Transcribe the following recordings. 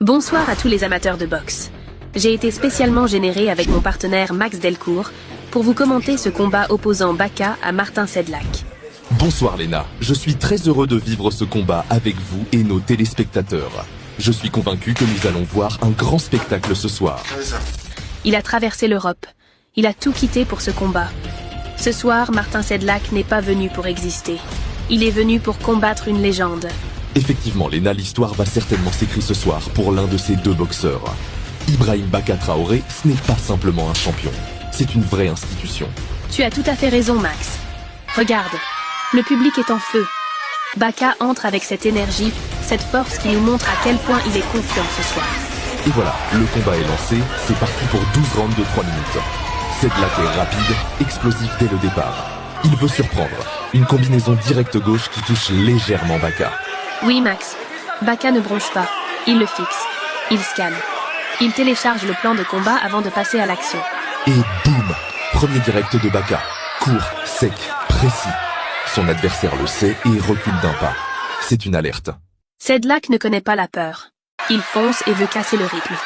Bonsoir à tous les amateurs de boxe. J'ai été spécialement généré avec mon partenaire Max Delcourt pour vous commenter ce combat opposant Baka à Martin Sedlak. Bonsoir Léna, je suis très heureux de vivre ce combat avec vous et nos téléspectateurs. Je suis convaincu que nous allons voir un grand spectacle ce soir. Il a traversé l'Europe. Il a tout quitté pour ce combat. Ce soir, Martin Sedlak n'est pas venu pour exister. Il est venu pour combattre une légende. Effectivement Léna, l'histoire va certainement s'écrire ce soir pour l'un de ces deux boxeurs. Ibrahim Baka Traoré, ce n'est pas simplement un champion. C'est une vraie institution. Tu as tout à fait raison, Max. Regarde, le public est en feu. Baka entre avec cette énergie, cette force qui nous montre à quel point il est confiant ce soir. Et voilà, le combat est lancé, c'est parti pour 12 rounds de 3 minutes. Sedlak est rapide, explosif dès le départ. Il veut surprendre. Une combinaison directe gauche qui touche légèrement Baka. Oui, Max. Baka ne bronche pas. Il le fixe. Il scanne. Il télécharge le plan de combat avant de passer à l'action. Et boum! Premier direct de Baka. Court, sec, précis. Son adversaire le sait et recule d'un pas. C'est une alerte. Sedlak ne connaît pas la peur. Il fonce et veut casser le rythme.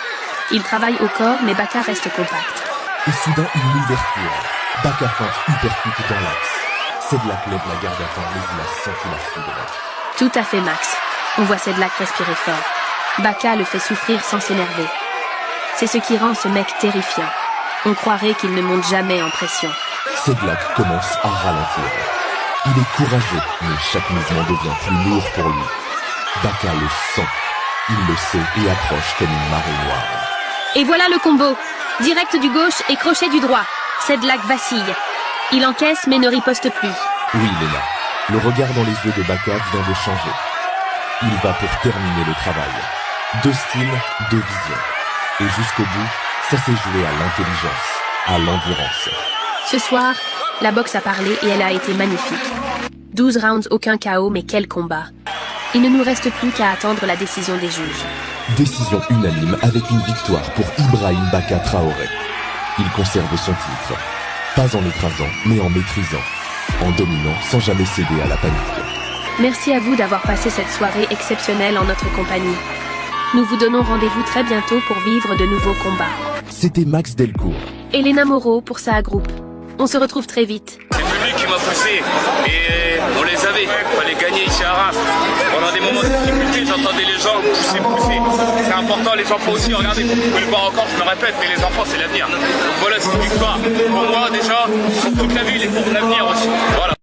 Il travaille au corps, mais Baka reste compact. Et soudain, une ouverture. Baka feinte uppercut dans l'axe. Sedlak lève la garde à temps, mais il a senti la foudre. Tout à fait, Max. On voit Sedlak respirer fort. Baka le fait souffrir sans s'énerver. C'est ce qui rend ce mec terrifiant. On croirait qu'il ne monte jamais en pression. Sedlak commence à ralentir. Il est courageux, mais chaque mouvement devient plus lourd pour lui. Baka le sent. Il le sait et approche comme une marée noire. Et voilà le combo. Direct du gauche et crochet du droit. Sedlak vacille. Il encaisse mais ne riposte plus. Oui, Léna. Le regard dans les yeux de Baka vient de changer. Il va pour terminer le travail. 2 styles, 2 visions. Et jusqu'au bout, ça s'est joué à l'intelligence, à l'endurance. Ce soir, la boxe a parlé et elle a été magnifique. 12 rounds, aucun KO, mais quel combat. Il ne nous reste plus qu'à attendre la décision des juges. Décision unanime avec une victoire pour Ibrahim Baka Traoré. Il conserve son titre. Pas en écrasant, mais en maîtrisant. En dominant sans jamais céder à la panique. Merci à vous d'avoir passé cette soirée exceptionnelle en notre compagnie. Nous vous donnons rendez-vous très bientôt pour vivre de nouveaux combats. C'était Max Delcourt. Et Léna Moreau pour sa groupe. On se retrouve très vite. C'est le public qui m'a poussé et on les avait. Il fallait gagner ici à Reims. Pendant des moments de difficulté, j'entendais les gens pousser. C'est important, les enfants aussi. Regardez, vous pouvez le voir encore, je me répète, mais les enfants, c'est l'avenir. Donc voilà, c'est une victoire pour moi déjà, pour toute la ville et pour l'avenir aussi. Voilà.